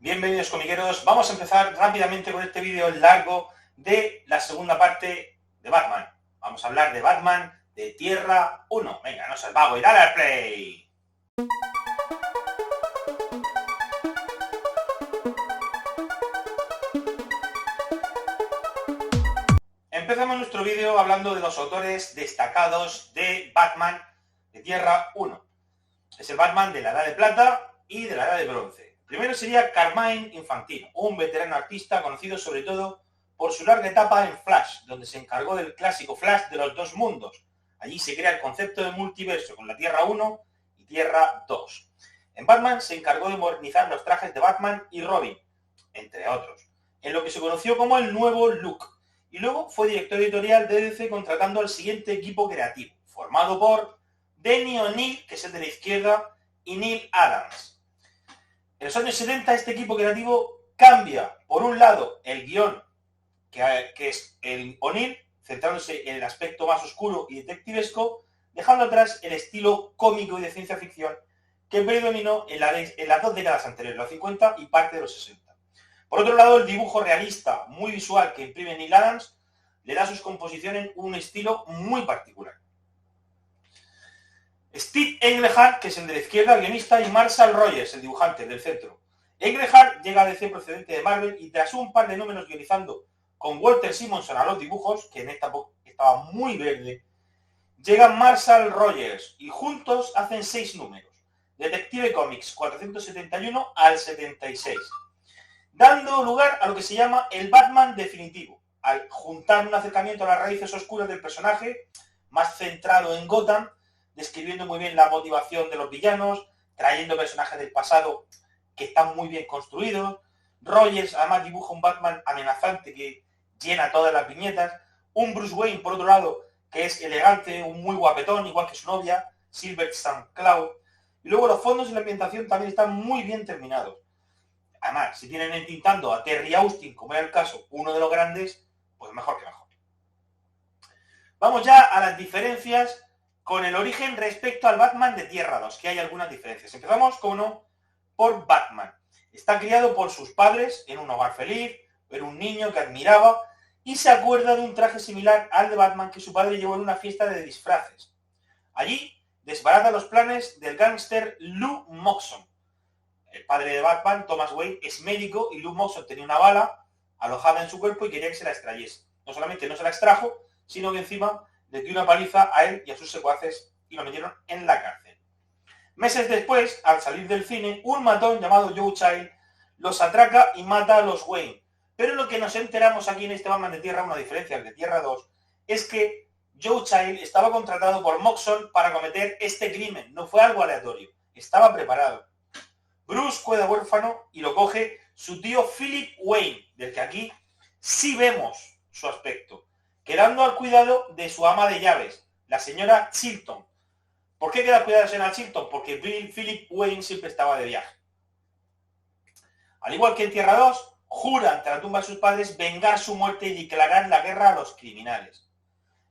Bienvenidos comiqueros, vamos a empezar rápidamente con este vídeo largo de la segunda parte de Batman. Vamos a hablar de Batman de Tierra 1. Venga, no seas vago y dale al play. Empezamos nuestro vídeo hablando de los autores destacados de Batman de Tierra 1. Es el Batman de la Edad de Plata y de la Edad de Bronce. Primero sería Carmine Infantino, un veterano artista conocido sobre todo por su larga etapa en Flash, donde se encargó del clásico Flash de los dos mundos. Allí se crea el concepto de multiverso con la Tierra 1 y Tierra 2. En Batman se encargó de modernizar los trajes de Batman y Robin, entre otros, en lo que se conoció como el nuevo look. Y luego fue director editorial de DC contratando al siguiente equipo creativo, formado por Denny O'Neil, que es el de la izquierda, y Neil Adams. En los años 70 este equipo creativo cambia, por un lado, el guión, que es el O'Neil, centrándose en el aspecto más oscuro y detectivesco, dejando atrás el estilo cómico y de ciencia ficción que predominó en las dos décadas anteriores, los 50 y parte de los 60. Por otro lado, el dibujo realista, muy visual, que imprime Neil Adams, le da a sus composiciones un estilo muy particular. Steve Englehart, que es el de la izquierda, guionista, y Marshall Rogers, el dibujante del centro. Englehart llega a DC procedente de Marvel y tras un par de números guionizando con Walter Simonson a los dibujos, que en esta época estaba muy verde, llega Marshall Rogers y juntos hacen 6 números. Detective Comics 471 al 76. Dando lugar a lo que se llama el Batman definitivo, al juntar un acercamiento a las raíces oscuras del personaje, más centrado en Gotham, describiendo muy bien la motivación de los villanos, trayendo personajes del pasado que están muy bien construidos. Rogers además dibuja un Batman amenazante que llena todas las viñetas, un Bruce Wayne por otro lado que es elegante, un muy guapetón, igual que su novia, Silver St. Cloud, y luego los fondos y la ambientación también están muy bien terminados. Además, si tienen entintando a Terry Austin, como era el caso, uno de los grandes, pues mejor que mejor. Vamos ya a las diferencias con el origen respecto al Batman de Tierra 2, que hay algunas diferencias. Empezamos, como no, por Batman. Está criado por sus padres en un hogar feliz, era un niño que admiraba y se acuerda de un traje similar al de Batman que su padre llevó en una fiesta de disfraces. Allí desbarata los planes del gángster Lou Moxon. El padre de Batman, Thomas Wayne, es médico y Lou Moxon tenía una bala alojada en su cuerpo y quería que se la extrayese. No solamente no se la extrajo, sino que encima le dio una paliza a él y a sus secuaces y lo metieron en la cárcel. Meses después, al salir del cine, un matón llamado Joe Child los atraca y mata a los Wayne. Pero lo que nos enteramos aquí en este Batman de Tierra, una diferencia de Tierra 2, es que Joe Child estaba contratado por Moxon para cometer este crimen. No fue algo aleatorio, estaba preparado. Bruce queda huérfano y lo coge su tío Philip Wayne, del que aquí sí vemos su aspecto, quedando al cuidado de su ama de llaves, la señora Chilton. ¿Por qué queda al cuidado de la señora Chilton? Porque Philip Wayne siempre estaba de viaje. Al igual que en Tierra 2, jura ante la tumba de sus padres vengar su muerte y declarar la guerra a los criminales.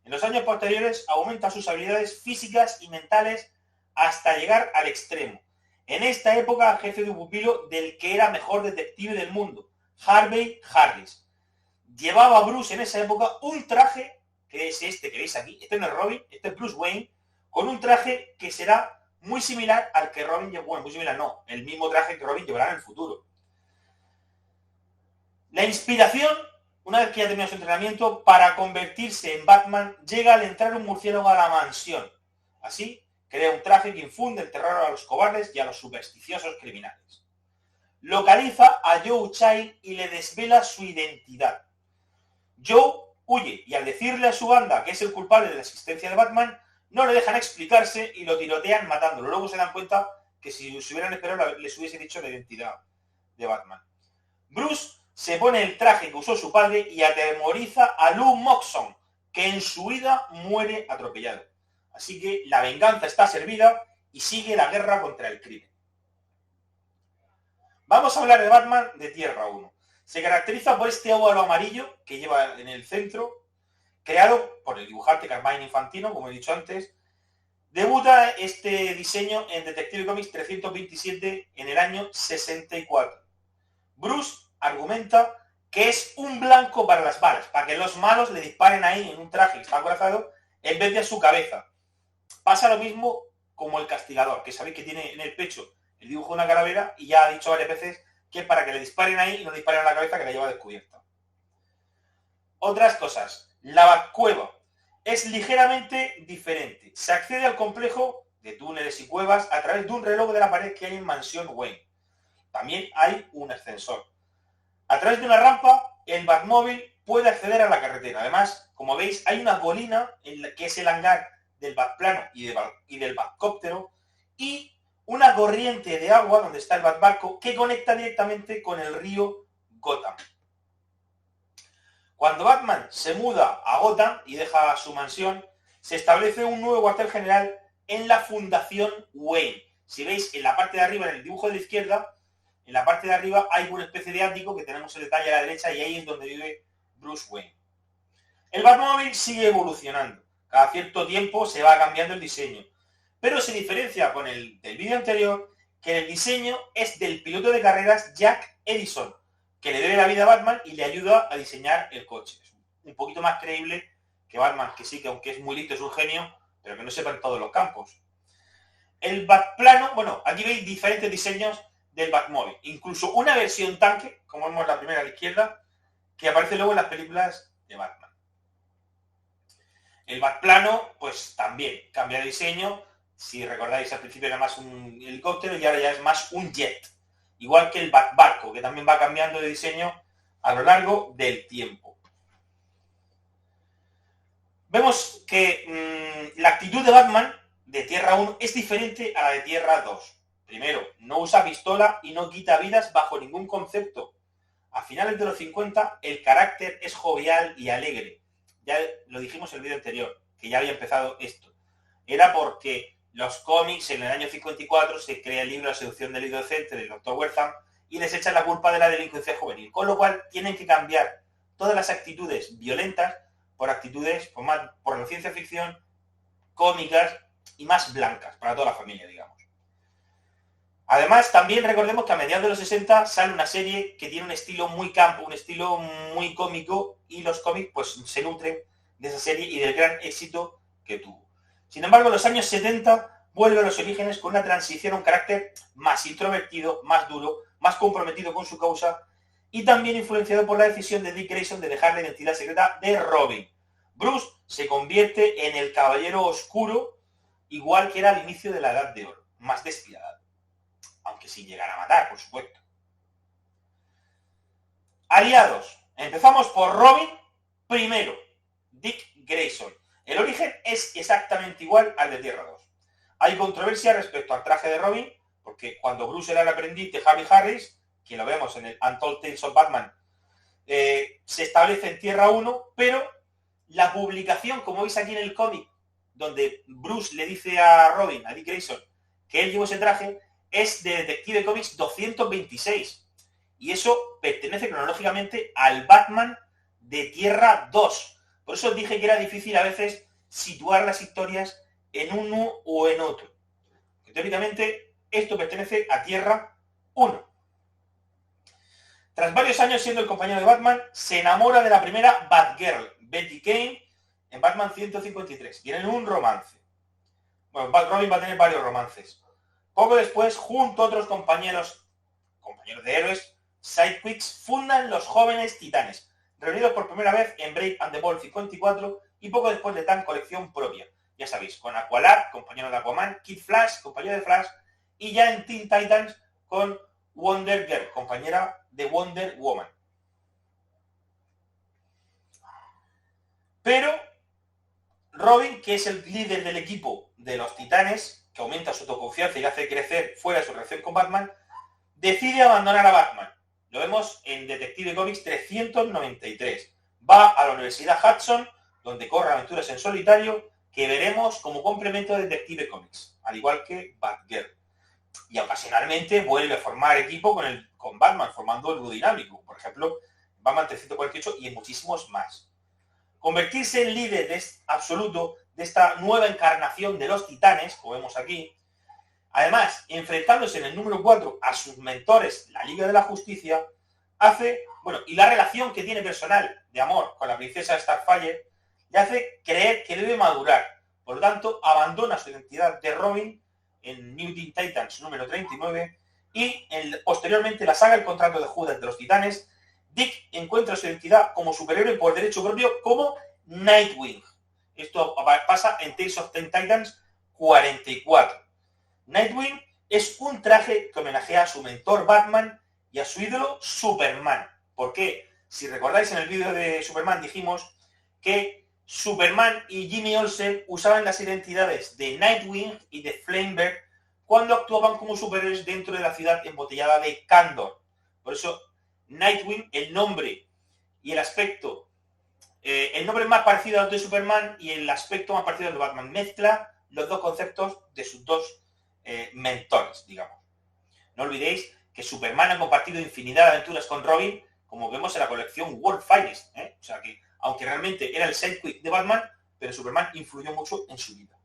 En los años posteriores aumenta sus habilidades físicas y mentales hasta llegar al extremo. En esta época, jefe de un pupilo del que era mejor detective del mundo, Harvey Harris. Llevaba a Bruce en esa época un traje, que es este que veis aquí, este no es Robin, este es Bruce Wayne, con un traje que será muy similar al que Robin llevó, bueno, muy similar no, el mismo traje que Robin llevará en el futuro. La inspiración, una vez que ya terminó su entrenamiento, para convertirse en Batman, llega al entrar un murciélago a la mansión. Así, crea un traje que infunde el terror a los cobardes y a los supersticiosos criminales. Localiza a Joe Child y le desvela su identidad. Joe huye y al decirle a su banda que es el culpable de la existencia de Batman, no le dejan explicarse y lo tirotean matándolo. Luego se dan cuenta que si se hubieran esperado les hubiese dicho la identidad de Batman. Bruce se pone el traje que usó su padre y atemoriza a Lou Moxon, que en su vida muere atropellado. Así que la venganza está servida y sigue la guerra contra el crimen. Vamos a hablar de Batman de Tierra 1. Se caracteriza por este óvalo amarillo que lleva en el centro, creado por el dibujante Carmine Infantino, como he dicho antes. Debuta este diseño en Detective Comics 327 en el año 64. Bruce argumenta que es un blanco para las balas, para que los malos le disparen ahí en un traje que está acorazado en vez de a su cabeza. Pasa lo mismo como el castigador, que sabéis que tiene en el pecho el dibujo de una calavera y ya ha dicho varias veces que es para que le disparen ahí y no disparen a la cabeza que la lleva descubierta. Otras cosas. La Batcueva es ligeramente diferente. Se accede al complejo de túneles y cuevas a través de un reloj de la pared que hay en Mansión Wayne. También hay un ascensor. A través de una rampa, el Batmóvil puede acceder a la carretera. Además, como veis, hay una colina en la que es el hangar del Batplano y del Batcóptero y una corriente de agua donde está el Batbarco que conecta directamente con el río Gotham. Cuando Batman se muda a Gotham y deja su mansión, se establece un nuevo cuartel general en la Fundación Wayne. Si veis en la parte de arriba, en el dibujo de la izquierda, en la parte de arriba hay una especie de ático que tenemos el detalle a la derecha y ahí es donde vive Bruce Wayne. El Batmóvil sigue evolucionando. Cada cierto tiempo se va cambiando el diseño. Pero se diferencia con el del vídeo anterior que el diseño es del piloto de carreras Jack Edison, que le debe la vida a Batman y le ayuda a diseñar el coche. Es un poquito más creíble que Batman, que sí, que aunque es muy listo, es un genio, pero que no sepa en todos los campos. El Batplano, bueno, aquí veis diferentes diseños del Batmóvil. Incluso una versión tanque, como vemos la primera a la izquierda, que aparece luego en las películas de Batman. El Batplano, pues también cambia de diseño. Si recordáis, al principio era más un helicóptero y ahora ya es más un jet. Igual que el Batbarco, que también va cambiando de diseño a lo largo del tiempo. Vemos que la actitud de Batman de Tierra 1 es diferente a la de Tierra 2. Primero, no usa pistola y no quita vidas bajo ningún concepto. A finales de los 50, el carácter es jovial y alegre. Ya lo dijimos en el vídeo anterior, que ya había empezado esto. Era porque los cómics, en el año 54, se crea el libro La seducción del inocente del Dr. Wertham y les echan la culpa de la delincuencia juvenil. Con lo cual, tienen que cambiar todas las actitudes violentas por actitudes por la ciencia ficción, cómicas y más blancas, para toda la familia, digamos. Además, también recordemos que a mediados de los 60 sale una serie que tiene un estilo muy campo, un estilo muy cómico, y los cómics pues se nutren de esa serie y del gran éxito que tuvo. Sin embargo, en los años 70 vuelve a los orígenes con una transición a un carácter más introvertido, más duro, más comprometido con su causa y también influenciado por la decisión de Dick Grayson de dejar la identidad secreta de Robin. Bruce se convierte en el caballero oscuro, igual que era al inicio de la Edad de Oro, más despiadado. Aunque sin llegar a matar, por supuesto. Aliados. Empezamos por Robin. Primero, Dick Grayson. El origen es exactamente igual al de Tierra 2. Hay controversia respecto al traje de Robin, porque cuando Bruce era el aprendiz de Harry Harris, que lo vemos en el Untold Tales of Batman, se establece en Tierra 1, pero la publicación, como veis aquí en el cómic, donde Bruce le dice a Robin, a Dick Grayson, que él llevó ese traje, es de Detective Comics 226. Y eso pertenece cronológicamente al Batman de Tierra 2. Por eso os dije que era difícil a veces situar las historias en uno o en otro. Que teóricamente esto pertenece a Tierra 1. Tras varios años siendo el compañero de Batman, se enamora de la primera Batgirl, Betty Kane, en Batman 153. Tienen un romance. Bueno, Robin va a tener varios romances. Poco después, junto a otros compañeros de héroes, sidekicks, fundan los Jóvenes Titanes, reunidos por primera vez en Brave and the Bold 54 y poco después le dan colección propia. Ya sabéis, con Aqualad, compañero de Aquaman, Kid Flash, compañero de Flash, y ya en Teen Titans con Wonder Girl, compañera de Wonder Woman. Pero Robin, que es el líder del equipo de los Titanes, que aumenta su autoconfianza y hace crecer fuera de su relación con Batman, decide abandonar a Batman. Lo vemos en Detective Comics 393. Va a la Universidad Hudson, donde corre aventuras en solitario, que veremos como complemento de Detective Comics, al igual que Batgirl. Y ocasionalmente vuelve a formar equipo con Batman, formando el dúo dinámico, por ejemplo, Batman 348 y en muchísimos más. Convertirse en líder absoluto de esta nueva encarnación de los Titanes, como vemos aquí, además, enfrentándose en el número 4 a sus mentores, la Liga de la Justicia, y la relación que tiene personal de amor con la princesa Starfire le hace creer que debe madurar. Por lo tanto, abandona su identidad de Robin en New Teen Titans número 39 y posteriormente la saga El contrato de Judas de los Titanes, Dick encuentra su identidad como superhéroe por derecho propio como Nightwing. Esto pasa en Tales of Teen Titans 44. Nightwing es un traje que homenajea a su mentor Batman y a su ídolo Superman. ¿Por qué? Si recordáis, en el vídeo de Superman dijimos que Superman y Jimmy Olsen usaban las identidades de Nightwing y de Flamebird cuando actuaban como superhéroes dentro de la ciudad embotellada de Kandor. Por eso Nightwing, el nombre y el aspecto, el nombre más parecido al de Superman y el aspecto más parecido al de Batman, mezcla los dos conceptos de sus dos mentores, digamos. No olvidéis que Superman ha compartido infinidad de aventuras con Robin, como vemos en la colección World Finest, O sea que, aunque realmente era el sidekick de Batman, pero Superman influyó mucho en su vida.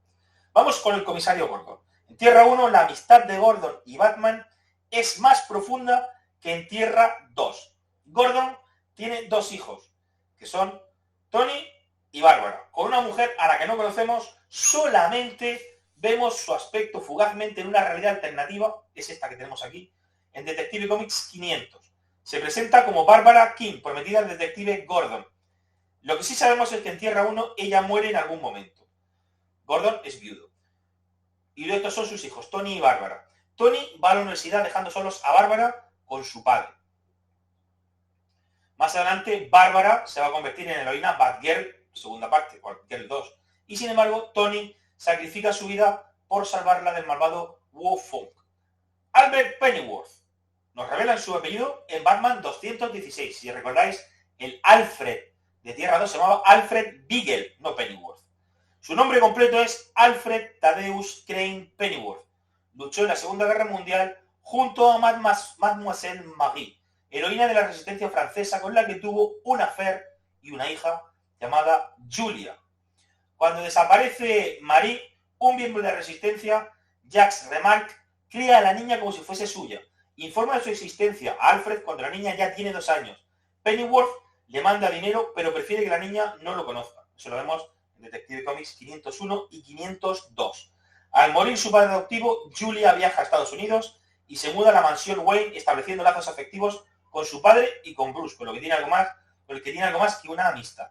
Vamos con el comisario Gordon. En Tierra 1, la amistad de Gordon y Batman es más profunda que en Tierra 2. Gordon tiene dos hijos, que son Tony y Bárbara, con una mujer a la que no conocemos, solamente vemos su aspecto fugazmente en una realidad alternativa, es esta que tenemos aquí, en Detective Comics 500. Se presenta como Bárbara King, prometida al detective Gordon. Lo que sí sabemos es que en Tierra 1 ella muere en algún momento. Gordon es viudo. Y estos son sus hijos, Tony y Bárbara. Tony va a la universidad dejando solos a Bárbara con su padre. Más adelante, Bárbara se va a convertir en heroína Batgirl, segunda parte, Batgirl 2. Y sin embargo, Tony sacrifica su vida por salvarla del malvado Wolfong. Albert Pennyworth. Nos revelan su apellido en Batman 216. Si recordáis, el Alfred de Tierra 2 se llamaba Alfred Beagle, no Pennyworth. Su nombre completo es Alfred Thaddeus Crane Pennyworth. Luchó en la Segunda Guerra Mundial junto a Mademoiselle Marie, heroína de la resistencia francesa con la que tuvo un affair y una hija llamada Julia. Cuando desaparece Marie, un miembro de la resistencia, Jacques Remarque, cría a la niña como si fuese suya. Informa de su existencia a Alfred cuando la niña ya tiene 2 años. Pennyworth le manda dinero, pero prefiere que la niña no lo conozca. Eso lo vemos en Detective Comics 501 y 502. Al morir su padre adoptivo, Julia viaja a Estados Unidos y se muda a la mansión Wayne, estableciendo lazos afectivos con su padre y con Bruce, con el que tiene algo más que una amistad.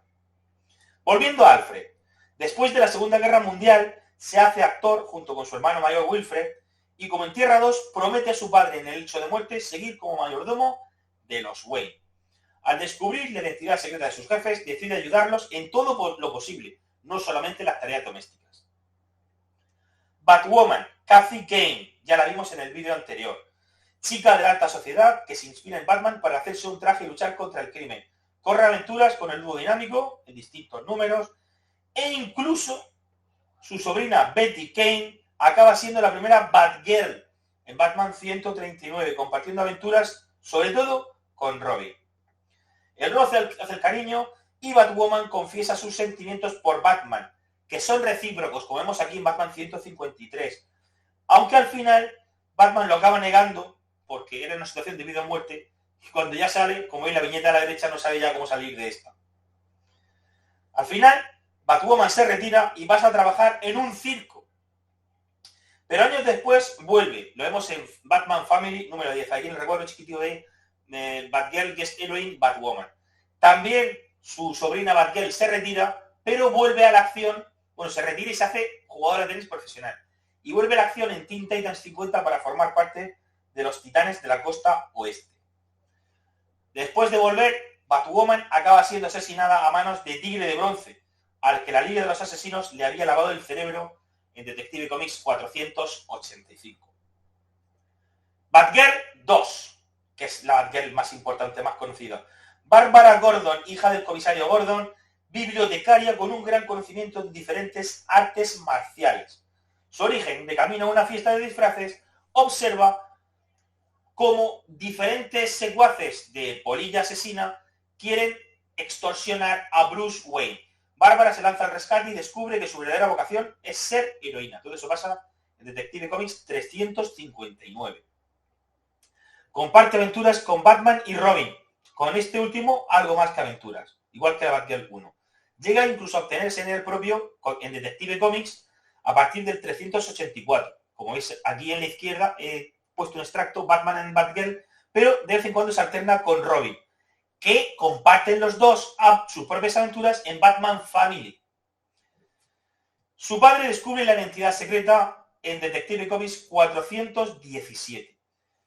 Volviendo a Alfred. Después de la Segunda Guerra Mundial, se hace actor junto con su hermano mayor Wilfred, y como en Tierra 2, promete a su padre en el hecho de muerte seguir como mayordomo de los Wayne. Al descubrir la identidad secreta de sus jefes, decide ayudarlos en todo lo posible, no solamente en las tareas domésticas. Batwoman, Kathy Kane, ya la vimos en el vídeo anterior. Chica de la alta sociedad que se inspira en Batman para hacerse un traje y luchar contra el crimen. Corre aventuras con el dúo dinámico, en distintos números, e incluso su sobrina Betty Kane acaba siendo la primera Batgirl en Batman 139, compartiendo aventuras sobre todo con Robin. El roce hace el cariño y Batwoman confiesa sus sentimientos por Batman, que son recíprocos, como vemos aquí en Batman 153. Aunque al final Batman lo acaba negando porque era una situación de vida o muerte, y cuando ya sale, como veis la viñeta a la derecha, no sabe ya cómo salir de esta. Al final, Batwoman se retira y pasa a trabajar en un circo. Pero años después vuelve. Lo vemos en Batman Family número 10. Aquí en el recuerdo chiquitito de Batgirl Guest Heroine Batwoman. También su sobrina Batgirl se retira, pero vuelve a la acción. Bueno, se retira y se hace jugadora de tenis profesional. Y vuelve a la acción en Teen Titans 50 para formar parte de los Titanes de la Costa Oeste. Después de volver, Batwoman acaba siendo asesinada a manos de Tigre de Bronce, al que la Liga de los Asesinos le había lavado el cerebro en Detective Comics 485. Batgirl 2, que es la Batgirl más importante, más conocida. Bárbara Gordon, hija del comisario Gordon, bibliotecaria con un gran conocimiento en diferentes artes marciales. Su origen, de camino a una fiesta de disfraces, observa cómo diferentes secuaces de polilla asesina quieren extorsionar a Bruce Wayne. Bárbara se lanza al rescate y descubre que su verdadera vocación es ser heroína. Todo eso pasa en Detective Comics 359. Comparte aventuras con Batman y Robin. con este último algo más que aventuras, igual que la Batgirl 1. Llega incluso a obtenerse en el propio, en Detective Comics, a partir del 384. Como veis aquí en la izquierda he puesto un extracto, Batman and Batgirl, pero de vez en cuando se alterna con Robin, que comparten los dos a sus propias aventuras en Batman Family. Su padre descubre la identidad secreta en Detective Comics 417.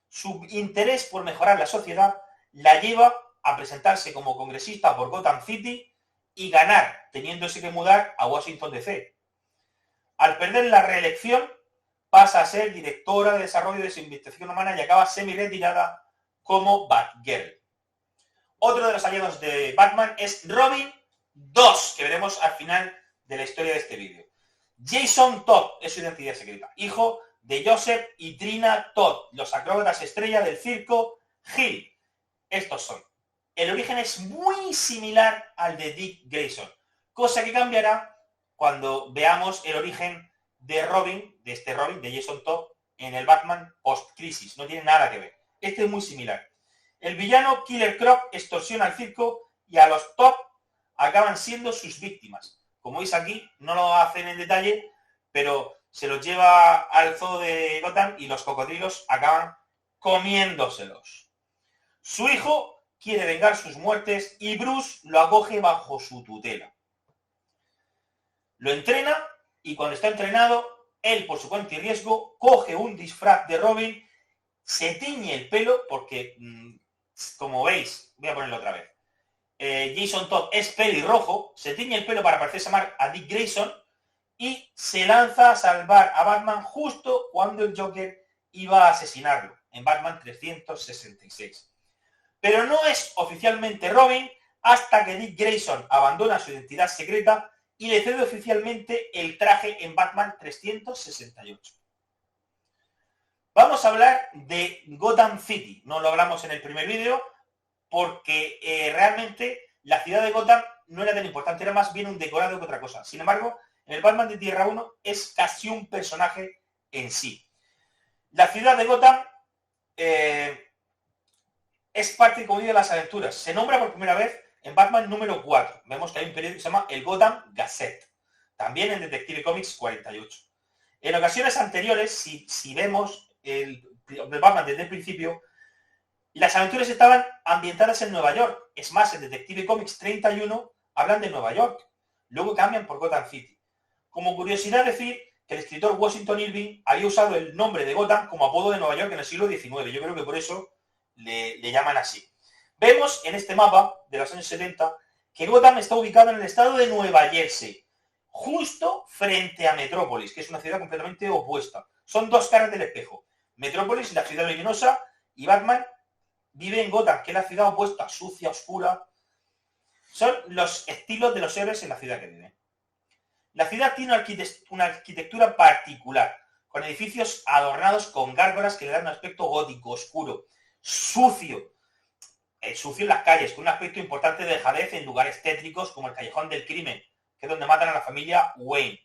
Su interés por mejorar la sociedad la lleva a presentarse como congresista por Gotham City y ganar, teniéndose que mudar a Washington DC. Al perder la reelección, pasa a ser directora de desarrollo de su investigación humana y acaba semi-retirada como Batgirl. Otro de los aliados de Batman es Robin 2, que veremos al final de la historia de este vídeo. Jason Todd es su identidad secreta, hijo de Joseph y Trina Todd, los acróbatas estrella del circo Hill. Estos son. El origen es muy similar al de Dick Grayson, cosa que cambiará cuando veamos el origen de Robin, de Jason Todd, en el Batman post-crisis. No tiene nada que ver. Este es muy similar. El villano Killer Croc extorsiona al circo y a los Todd acaban siendo sus víctimas. Como veis aquí, no lo hacen en detalle, pero se los lleva al zoo de Gotham y los cocodrilos acaban comiéndoselos. Su hijo quiere vengar sus muertes y Bruce lo acoge bajo su tutela. Lo entrena y cuando está entrenado, él por su cuenta y riesgo coge un disfraz de Robin, se tiñe el pelo porque, como veis, voy a ponerlo otra vez. Jason Todd es pelirrojo, se tiñe el pelo para parecerse más a Dick Grayson y se lanza a salvar a Batman justo cuando el Joker iba a asesinarlo, en Batman 366. Pero no es oficialmente Robin hasta que Dick Grayson abandona su identidad secreta y le cede oficialmente el traje en Batman 368. Vamos a hablar de Gotham City, no lo hablamos en el primer vídeo, porque realmente la ciudad de Gotham no era tan importante, era más bien un decorado que otra cosa. Sin embargo, en el Batman de Tierra 1 es casi un personaje en sí. La ciudad de Gotham es parte, como digo, de las aventuras. Se nombra por primera vez en Batman número 4. Vemos que hay un periódico que se llama el Gotham Gazette. También en Detective Comics 48. En ocasiones anteriores, si vemos el Batman desde el principio, las aventuras estaban ambientadas en Nueva York. Es más, en Detective Comics 31 hablan de Nueva York. Luego cambian por Gotham City. Como curiosidad decir que el escritor Washington Irving había usado el nombre de Gotham como apodo de Nueva York en el siglo XIX. Yo creo que por eso le llaman así. Vemos en este mapa de los años 70 que Gotham está ubicado en el estado de Nueva Jersey, justo frente a Metrópolis, que es una ciudad completamente opuesta. Son dos caras del espejo. Metrópolis, la ciudad luminosa, y Batman vive en Gotham, que es la ciudad opuesta, sucia, oscura. Son los estilos de los héroes en la ciudad que viven. La ciudad tiene una arquitectura particular, con edificios adornados con gárgolas que le dan un aspecto gótico, oscuro, sucio. Sucio en las calles, con un aspecto importante de dejadez en lugares tétricos como el Callejón del Crimen, que es donde matan a la familia Wayne.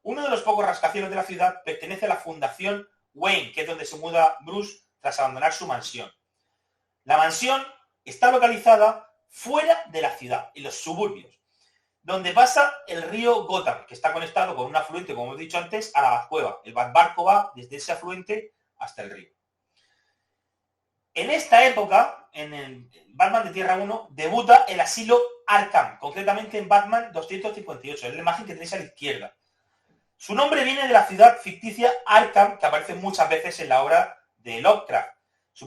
Uno de los pocos rascacielos de la ciudad pertenece a la Fundación Wayne, que es donde se muda Bruce tras abandonar su mansión. La mansión está localizada fuera de la ciudad, en los suburbios, donde pasa el río Gotham, que está conectado con un afluente, como hemos dicho antes, a la Batcueva. El Batbarco va desde ese afluente hasta el río. En esta época, en el Batman de Tierra 1, debuta el asilo Arkham, concretamente en Batman 258, es la imagen que tenéis a la izquierda. Su nombre viene de la ciudad ficticia Arkham, que aparece muchas veces en la obra de Lovecraft.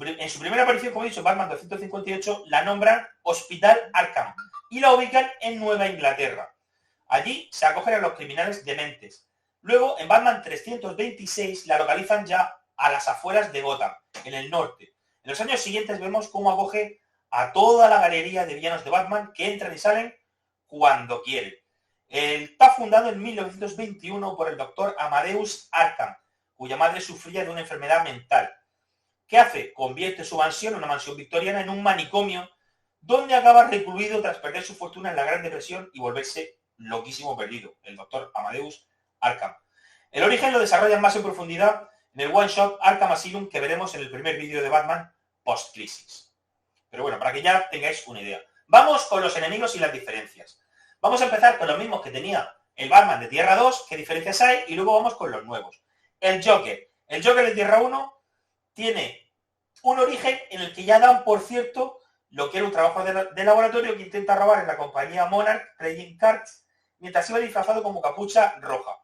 En su primera aparición, como he dicho, en Batman 258, la nombran Hospital Arkham y la ubican en Nueva Inglaterra. Allí se acogen a los criminales dementes. Luego, en Batman 326, la localizan ya a las afueras de Gotham, en el norte. En los años siguientes vemos cómo acoge a toda la galería de villanos de Batman que entran y salen cuando quieren. Está fundado en 1921 por el doctor Amadeus Arkham, cuya madre sufría de una enfermedad mental. ¿Qué hace? Convierte su mansión, una mansión victoriana, en un manicomio donde acaba recluido tras perder su fortuna en la Gran Depresión y volverse loquísimo perdido, el doctor Amadeus Arkham. El origen lo desarrollan más en profundidad en el one-shot Arkham Asylum que veremos en el primer vídeo de Batman post-crisis. Pero bueno, para que ya tengáis una idea. Vamos con los enemigos y las diferencias. Vamos a empezar con los mismos que tenía el Batman de Tierra 2, qué diferencias hay, y luego vamos con los nuevos. El Joker. El Joker de Tierra 1 tiene un origen en el que ya dan por cierto lo que era un trabajo de laboratorio que intenta robar en la compañía Monarch Trading Cards mientras iba disfrazado como Capucha Roja.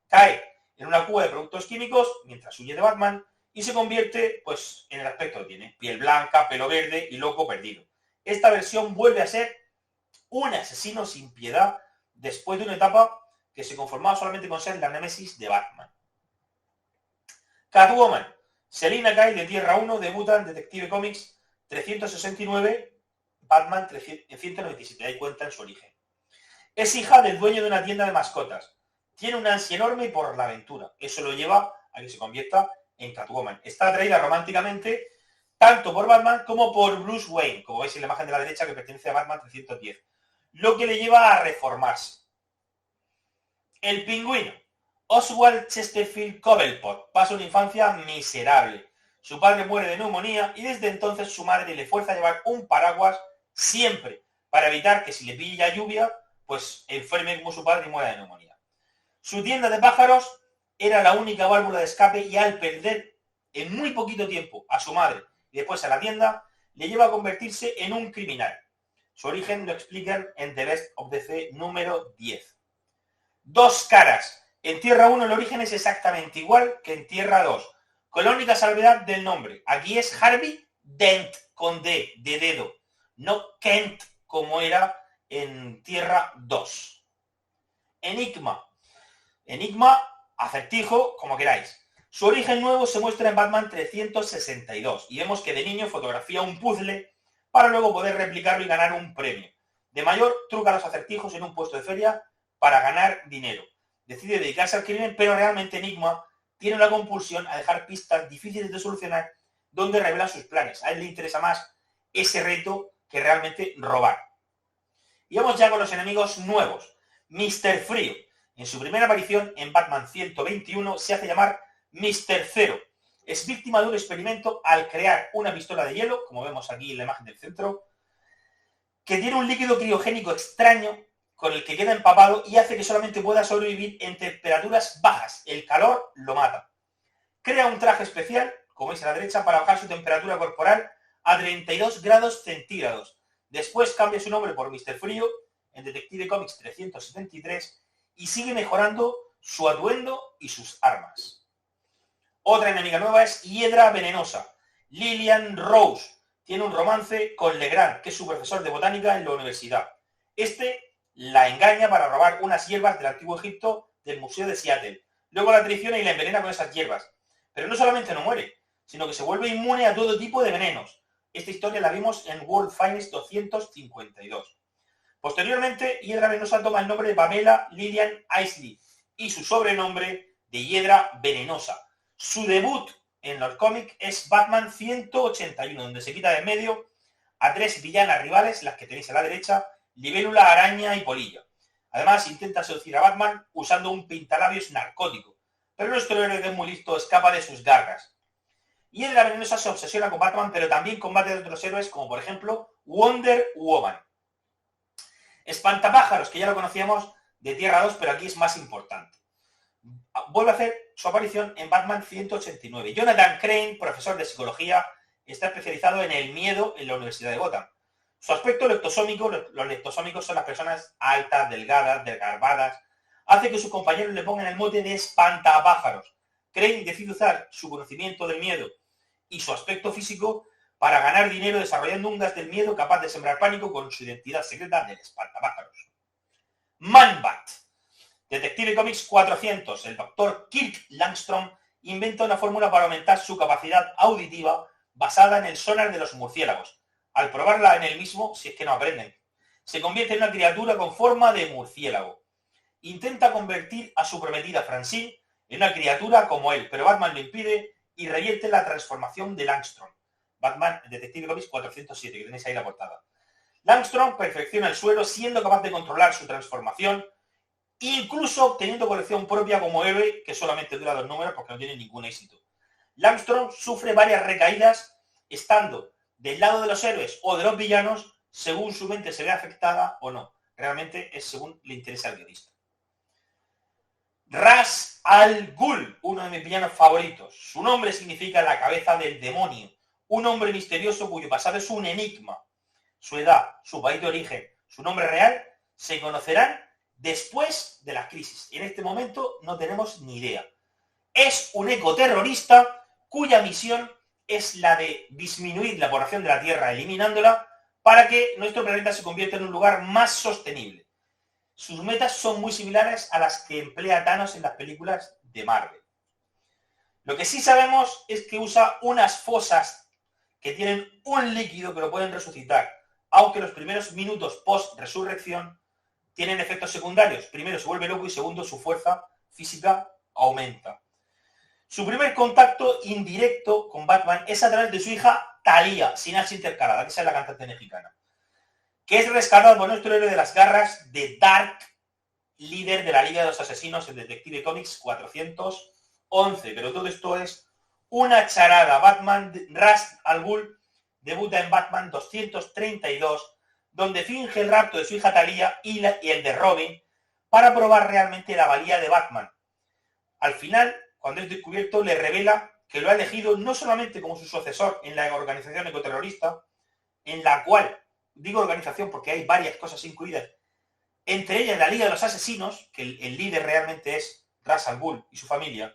Cae en una cuba de productos químicos mientras huye de Batman y se convierte pues en el aspecto que tiene. Piel blanca, pelo verde y loco perdido. Esta versión vuelve a ser un asesino sin piedad después de una etapa que se conformaba solamente con ser la némesis de Batman. Catwoman. Selina Kyle de Tierra 1 debuta en Detective Comics 369, Batman 197, ahí cuenta en su origen. Es hija del dueño de una tienda de mascotas. Tiene una ansia enorme por la aventura. Eso lo lleva a que se convierta en Catwoman. Está atraída románticamente tanto por Batman como por Bruce Wayne, como veis en la imagen de la derecha que pertenece a Batman 310, lo que le lleva a reformarse. El Pingüino. Oswald Chesterfield Cobblepot pasa una infancia miserable. Su padre muere de neumonía y desde entonces su madre le fuerza a llevar un paraguas siempre para evitar que si le pilla lluvia, pues enferme como su padre y muera de neumonía. Su tienda de pájaros era la única válvula de escape y al perder en muy poquito tiempo a su madre y después a la tienda, le lleva a convertirse en un criminal. Su origen lo explican en The Best of DC número 10. Dos caras. En Tierra 1 el origen es exactamente igual que en Tierra 2, con la única salvedad del nombre. Aquí es Harvey Dent, con D, de dedo, no Kent, como era en Tierra 2. Enigma. Enigma, acertijo, como queráis. Su origen nuevo se muestra en Batman 362 y vemos que de niño fotografía un puzzle para luego poder replicarlo y ganar un premio. De mayor, truca los acertijos en un puesto de feria para ganar dinero. Decide dedicarse al crimen, pero realmente Enigma tiene una compulsión a dejar pistas difíciles de solucionar donde revela sus planes. A él le interesa más ese reto que realmente robar. Y vamos ya con los enemigos nuevos. Mr. Frío. En su primera aparición en Batman 121 se hace llamar Mr. Cero. Es víctima de un experimento al crear una pistola de hielo, como vemos aquí en la imagen del centro, que tiene un líquido criogénico extraño con el que queda empapado y hace que solamente pueda sobrevivir en temperaturas bajas. El calor lo mata. Crea un traje especial, como veis a la derecha, para bajar su temperatura corporal a 32 grados centígrados. Después cambia su nombre por Mr. Frío en Detective Comics 373 y sigue mejorando su atuendo y sus armas. Otra enemiga nueva es Hiedra Venenosa. Lillian Rose tiene un romance con Legrand, que es su profesor de botánica en la universidad. Este la engaña para robar unas hierbas del antiguo Egipto del Museo de Seattle. Luego la traiciona y la envenena con esas hierbas. Pero no solamente no muere, sino que se vuelve inmune a todo tipo de venenos. Esta historia la vimos en World Finest 252. Posteriormente, Hiedra Venenosa toma el nombre de Pamela Lillian Isley y su sobrenombre de Hiedra Venenosa. Su debut en los cómics es Batman 181, donde se quita de en medio a tres villanas rivales, las que tenéis a la derecha, Libélula, Araña y Polilla. Además, intenta seducir a Batman usando un pintalabios narcótico, pero nuestro héroe, que es muy listo, escapa de sus garras. Hiedra Venenosa se obsesiona con Batman, pero también combate a otros héroes, como por ejemplo Wonder Woman. Espantapájaros, que ya lo conocíamos de Tierra 2, pero aquí es más importante. Vuelve a hacer su aparición en Batman 189. Jonathan Crane, profesor de psicología, está especializado en el miedo en la Universidad de Gotham. Su aspecto leptosómico, los leptosómicos son las personas altas, delgadas, desgarbadas, hace que sus compañeros le pongan el mote de espantapájaros. Crane decide usar su conocimiento del miedo y su aspecto físico para ganar dinero desarrollando un gas del miedo capaz de sembrar pánico con su identidad secreta del espantapájaros. Man-Bat. Detective Comics 400. El doctor Kirk Langstrom inventa una fórmula para aumentar su capacidad auditiva basada en el sonar de los murciélagos. Al probarla en él mismo, si es que no aprenden, se convierte en una criatura con forma de murciélago. Intenta convertir a su prometida Francine en una criatura como él, pero Batman lo impide y revierte la transformación de Langstrom. Batman, Detective Comics 407, que tenéis ahí la portada. Langstrom perfecciona el suelo siendo capaz de controlar su transformación, incluso obteniendo colección propia como héroe, que solamente dura 2 números porque no tiene ningún éxito. Langstrom sufre varias recaídas, estando del lado de los héroes o de los villanos según su mente se ve afectada o no. Realmente es según le interesa al guionista. Ra's al Ghul, uno de mis villanos favoritos. Su nombre significa la cabeza del demonio. Un hombre misterioso cuyo pasado es un enigma. Su edad, su país de origen, su nombre real se conocerán después de la crisis. En este momento no tenemos ni idea. Es un ecoterrorista cuya misión es la de disminuir la población de la Tierra eliminándola para que nuestro planeta se convierta en un lugar más sostenible. Sus metas son muy similares a las que emplea Thanos en las películas de Marvel. Lo que sí sabemos es que usa unas fosas que tienen un líquido que lo pueden resucitar, aunque los primeros minutos post-resurrección tienen efectos secundarios. Primero se vuelve loco y segundo su fuerza física aumenta. Su primer contacto indirecto con Batman es a través de su hija Thalía, sin H intercalada, que es la cantante mexicana, que es rescatado por nuestro héroe de las garras de Dark, líder de la Liga de los Asesinos en Detective Comics 411. Pero todo esto es una charada. Ra's al Ghul debuta en Batman 232, donde finge el rapto de su hija Thalía y el de Robin para probar realmente la valía de Batman. Al final, cuando es descubierto, le revela que lo ha elegido no solamente como su sucesor en la organización ecoterrorista, en la cual, digo organización porque hay varias cosas incluidas, entre ellas la Liga de los Asesinos, que el líder realmente es Ra's al Ghul y su familia,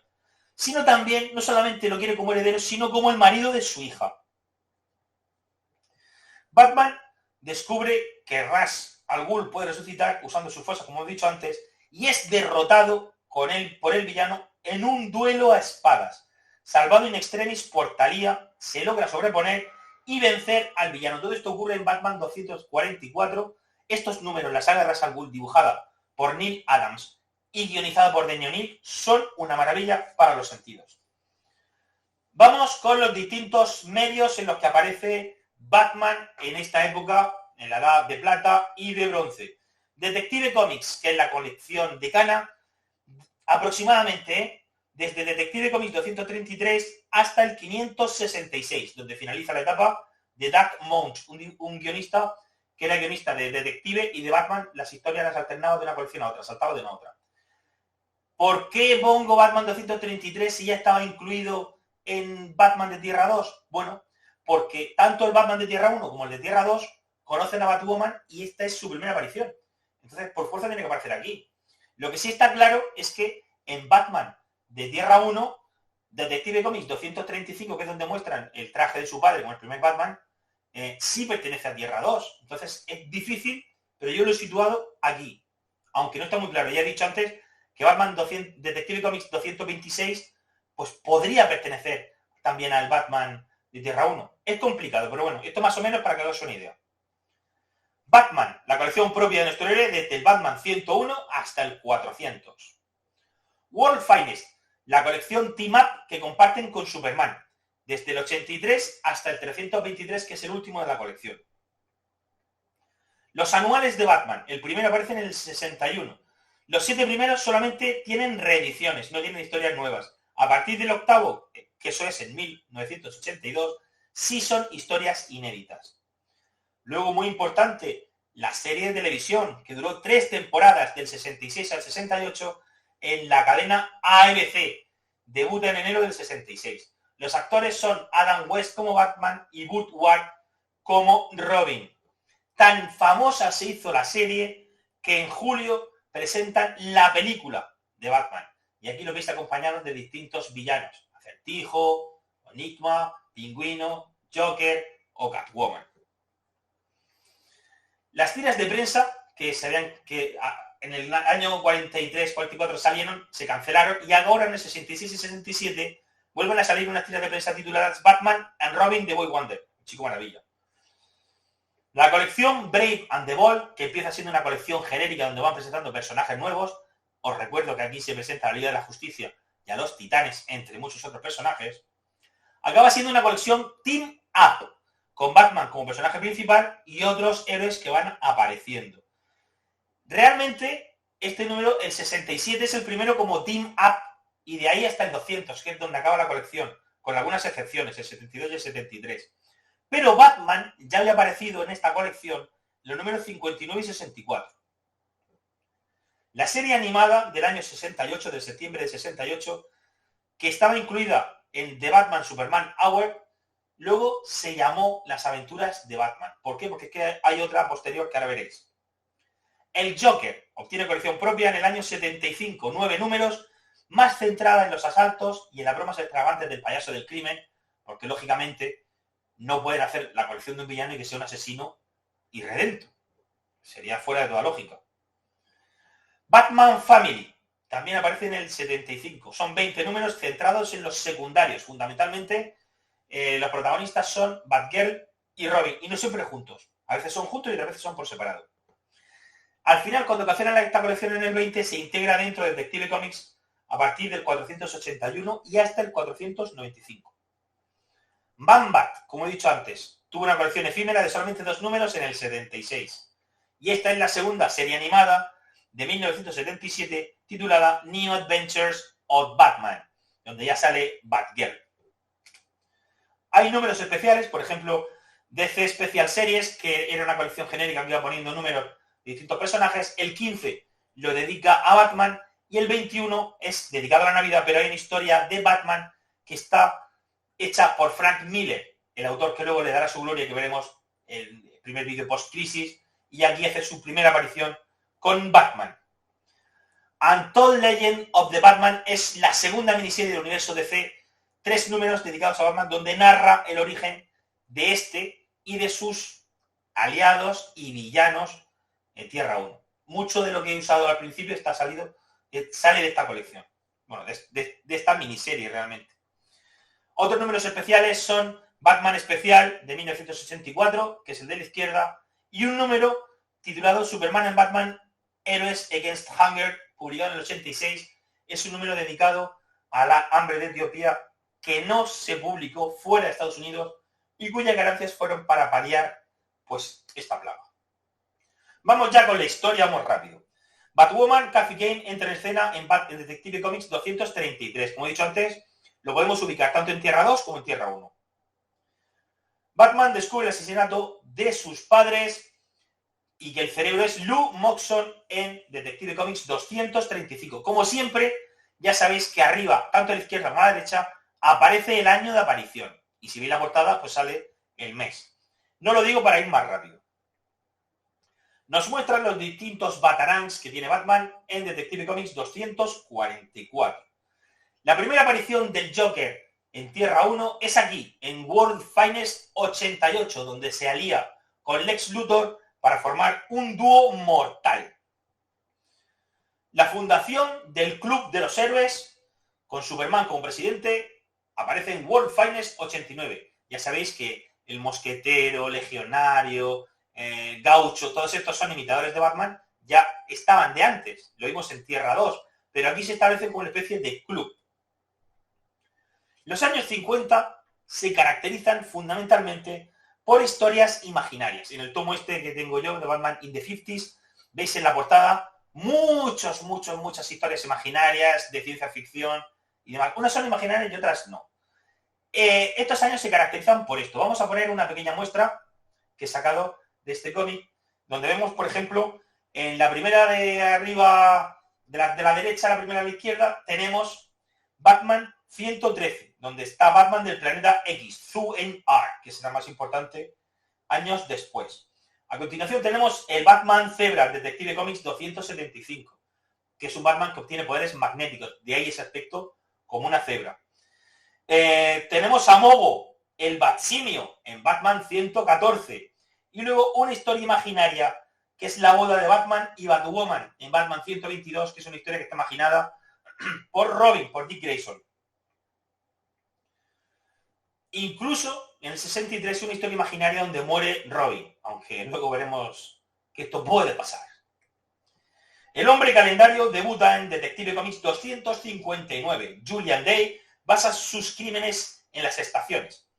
sino también, no solamente lo quiere como heredero, sino como el marido de su hija. Batman descubre que Ra's al Ghul puede resucitar usando su fuerza, como he dicho antes, y es derrotado por el villano en un duelo a espadas. Salvado in extremis por Thalía, se logra sobreponer y vencer al villano. Todo esto ocurre en Batman 244. Estos números, la saga de Ra's al Ghul, dibujada por Neil Adams y guionizada por Denny O'Neil, son una maravilla para los sentidos. Vamos con los distintos medios en los que aparece Batman en esta época, en la Edad de Plata y de Bronce. Detective Comics, que es la colección decana, aproximadamente desde Detective Comics 233 hasta el 566, donde finaliza la etapa de Doug Mounts, un guionista que era guionista de Detective y de Batman. Las historias las alternaba de una colección a otra, saltaba de una a otra. ¿Por qué pongo Batman 233 si ya estaba incluido en Batman de Tierra 2? Bueno, porque tanto el Batman de Tierra 1 como el de Tierra 2 conocen a Batwoman y esta es su primera aparición. Entonces, por fuerza tiene que aparecer aquí. Lo que sí está claro es que en Batman de Tierra 1, Detective Comics 235, que es donde muestran el traje de su padre como el primer Batman, sí pertenece a Tierra 2. Entonces es difícil, pero yo lo he situado aquí. Aunque no está muy claro. Ya he dicho antes que Batman Detective Comics 226 pues podría pertenecer también al Batman de Tierra 1. Es complicado, pero bueno, esto más o menos para que os una idea. Batman, la colección propia de nuestro héroe, desde el Batman 101 hasta el 400. World Finest, la colección Team Up que comparten con Superman, desde el 83 hasta el 323, que es el último de la colección. Los anuales de Batman, el primero aparece en el 61. Los 7 primeros solamente tienen reediciones, no tienen historias nuevas. A partir del octavo, que eso es en 1982, sí son historias inéditas. Luego, muy importante, la serie de televisión, que duró 3 temporadas, del 66 al 68, en la cadena ABC. Debuta en enero del 66. Los actores son Adam West como Batman y Burt Ward como Robin. Tan famosa se hizo la serie que en julio presentan la película de Batman. Y aquí lo veis acompañados de distintos villanos. Acertijo, Enigma, Pingüino, Joker o Catwoman. Las tiras de prensa que en el año 43-44 salieron, se cancelaron y ahora en el 66 y 67 vuelven a salir unas tiras de prensa tituladas Batman and Robin de Boy Wonder, Chico Maravilla. La colección Brave and the Bold, que empieza siendo una colección genérica donde van presentando personajes nuevos, os recuerdo que aquí se presenta la Liga de la Justicia y a los Titanes, entre muchos otros personajes, acaba siendo una colección Team Up, con Batman como personaje principal y otros héroes que van apareciendo. Realmente, este número, el 67, es el primero como Team Up, y de ahí hasta el 200, que es donde acaba la colección, con algunas excepciones, el 72 y el 73. Pero Batman ya había aparecido en esta colección los números 59 y 64. La serie animada del año 68, de septiembre de 68, que estaba incluida en The Batman Superman Hour, luego se llamó Las aventuras de Batman. ¿Por qué? Porque es que hay otra posterior que ahora veréis. El Joker obtiene colección propia en el año 75, 9 números, más centrada en los asaltos y en las bromas extravagantes del payaso del crimen, porque lógicamente no pueden hacer la colección de un villano y que sea un asesino irredento. Sería fuera de toda lógica. Batman Family también aparece en el 75. Son 20 números centrados en los secundarios. Fundamentalmente, los protagonistas son Batgirl y Robin, y no siempre juntos. A veces son juntos y otras veces son por separado. Al final, cuando cancelan esta colección en el 20, se integra dentro de Detective Comics a partir del 481 y hasta el 495. Bat, como he dicho antes, tuvo una colección efímera de solamente 2 números en el 76. Y esta es la segunda serie animada de 1977 titulada New Adventures of Batman, donde ya sale Batgirl. Hay números especiales, por ejemplo, DC Special Series, que era una colección genérica que iba poniendo números de distintos personajes. El 15 lo dedica a Batman y el 21 es dedicado a la Navidad, pero hay una historia de Batman que está hecha por Frank Miller, el autor que luego le dará su gloria, que veremos en el primer vídeo post-crisis, y aquí hace su primera aparición con Batman. Untold Legend of the Batman es la segunda miniserie del universo DC, 3 números dedicados a Batman, donde narra el origen de este y de sus aliados y villanos en Tierra 1. Mucho de lo que he usado al principio sale de esta colección. Bueno, de esta miniserie realmente. Otros números especiales son Batman Especial de 1984, que es el de la izquierda, y un número titulado Superman and Batman Heroes Against Hunger, publicado en el 86. Es un número dedicado a la hambre de Etiopía, que no se publicó fuera de Estados Unidos y cuyas ganancias fueron para paliar pues esta plaga. Vamos ya con la historia, vamos rápido. Batwoman, Kathy Kane entra en escena en Detective Comics 233. Como he dicho antes, lo podemos ubicar tanto en Tierra 2 como en Tierra 1. Batman descubre el asesinato de sus padres y que el cerebro es Lou Moxon en Detective Comics 235. Como siempre, ya sabéis que arriba, tanto a la izquierda como a la derecha, aparece el año de aparición. Y si veis la portada, pues sale el mes. No lo digo para ir más rápido. Nos muestran los distintos batarangs que tiene Batman en Detective Comics 244. La primera aparición del Joker en Tierra 1 es aquí, en World Finest 88, donde se alía con Lex Luthor para formar un dúo mortal. La fundación del Club de los Héroes, con Superman como presidente, aparece en World Finest 89. Ya sabéis que el mosquetero, legionario, gaucho, todos estos son imitadores de Batman, ya estaban de antes, lo vimos en Tierra 2, pero aquí se establecen como una especie de club. Los años 50 se caracterizan fundamentalmente por historias imaginarias. En el tomo este que tengo yo, de Batman in the 50s, veis en la portada muchas historias imaginarias de ciencia ficción y demás. Unas son imaginarias y otras no. Estos años se caracterizan por esto. Vamos a poner una pequeña muestra que he sacado de este cómic, donde vemos, por ejemplo, en la primera de arriba, de la derecha a la primera de la izquierda, tenemos Batman 113, donde está Batman del planeta X, Zu-En-Ar, que será más importante años después. A continuación tenemos el Batman Zebra, Detective Comics 275, que es un Batman que obtiene poderes magnéticos, de ahí ese aspecto como una cebra. Tenemos a Mogo, el Batsimio, en Batman 114, y luego una historia imaginaria, que es la boda de Batman y Batwoman, en Batman 122, que es una historia que está imaginada por Robin, por Dick Grayson. Incluso en el 63 una historia imaginaria donde muere Robin, aunque luego veremos que esto puede pasar. El hombre calendario debuta en Detective Comics 259. Julian Day basa sus crímenes en las estaciones,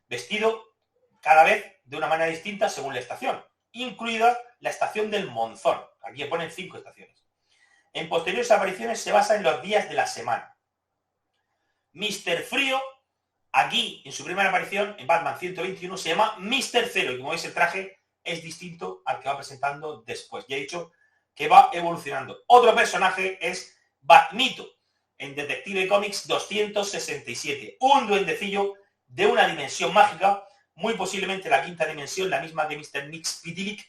vestido cada vez de una manera distinta según la estación, incluida la estación del Monzón. Aquí ponen 5 estaciones. En posteriores apariciones se basa en los días de la semana. Mr. Frío Aquí, en su primera aparición, en Batman 121, se llama Mr. Zero, y como veis el traje es distinto al que va presentando después. Ya he dicho que va evolucionando. Otro personaje es Batmito, en Detective Comics 267, un duendecillo de una dimensión mágica, muy posiblemente la quinta dimensión, la misma que Mr. Mxyzptlk,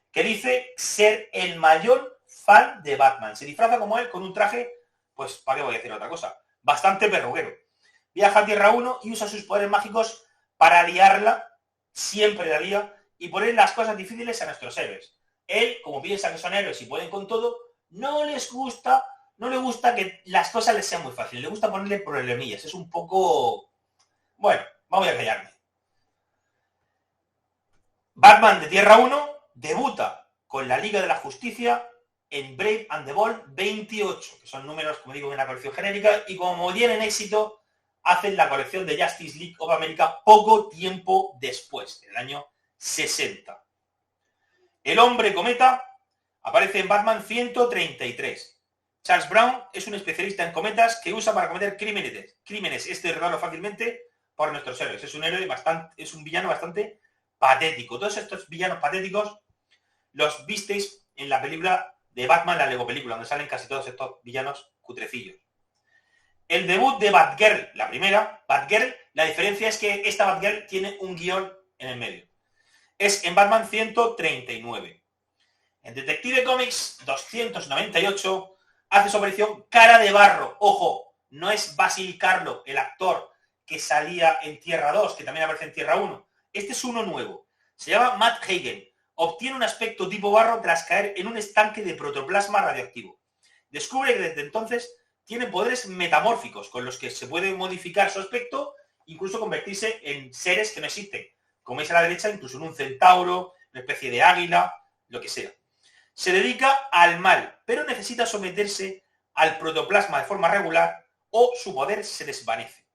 que dice ser el mayor fan de Batman. Se disfraza como él con un traje, pues, ¿para qué voy a decir otra cosa? Bastante perruguero. Viaja a Tierra 1 y usa sus poderes mágicos para liarla, siempre la lía, y poner las cosas difíciles a nuestros héroes. Él, como piensa que son héroes y pueden con todo, no le gusta que las cosas les sean muy fáciles, le gusta ponerle problemillas. Es un poco... Bueno, vamos a callarme. Batman de Tierra 1 debuta con la Liga de la Justicia en Brave and the Bold 28, que son números, como digo, en una colección genérica, y como tienen éxito, hacen la colección de Justice League of America poco tiempo después, en el año 60. El Hombre Cometa aparece en Batman 133. Charles Brown es un especialista en cometas que usa para cometer crímenes exterminarlo fácilmente por nuestros héroes. Es un villano bastante patético. Todos estos villanos patéticos los visteis en la película de Batman, la Lego película, donde salen casi todos estos villanos cutrecillos. El debut de Batgirl, la primera, Batgirl, la diferencia es que esta Batgirl tiene un guión en el medio. Es en Batman 139. En Detective Comics 298 hace su aparición Cara de Barro. Ojo, no es Basil Karlo, el actor que salía en Tierra 2, que también aparece en Tierra 1. Este es uno nuevo. Se llama Matt Hagen. Obtiene un aspecto tipo barro tras caer en un estanque de protoplasma radioactivo. Descubre que desde entonces tiene poderes metamórficos con los que se puede modificar su aspecto, incluso convertirse en seres que no existen. Como veis a la derecha, incluso en un centauro, una especie de águila, lo que sea. Se dedica al mal, pero necesita someterse al protoplasma de forma regular o su poder se desvanece.